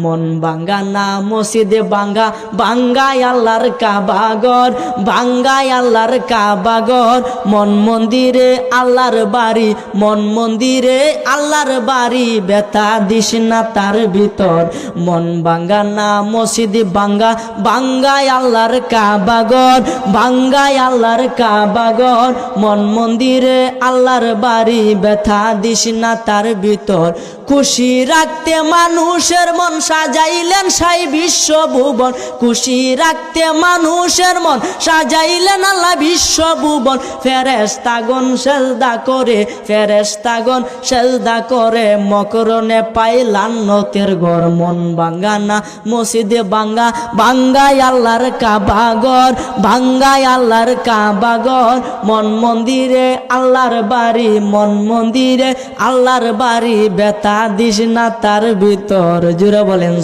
মন ভাঙ্গা না মসজিদে ভাঙ্গা, ভাঙ্গাই আল্লাহর কাবাগর, ভাঙ্গাই আল্লাহর কাবাগর। মন মন্দিরে আল্লাহর বাড়ি, মন মন্দিরে আল্লাহর বাড়ি, ব্যথা দিস না তার ভিতর। মন ভাঙ্গা না মসজিদে ভাঙ্গা, ভাঙ্গাই আল্লাহর কাবাগর, ভাঙ্গাই আল্লাহর কাবাগর। মন মন্দিরে আল্লাহর বাড়ি, ব্যথা দিস না তার ভিতর। খুশি রাখতে মানুষের মন সাজাইলেন সাই বিশ্বভুবন, খুশি রাখতে মানুষের মন সাজাইলেন আল্লাহ বিশ্বভুবন। ফেরেশতাগণ সেজদা করে, ফেরেশতাগণ সেজদা করে, মকরণে পাই লান্নতের ঘর। মন ভাঙ্গা না মসজিদে ভাঙ্গা, ভাঙ্গাই আল্লাহর কাবাগর, ভাঙ্গাই আল্লাহর কাবাগর। মন মন্দিরে আল্লাহর বাড়ি, মন মন্দিরে আল্লাহর বাড়ি, ব্যথা দিস না তার ভিতর। জুড়ে বলেন।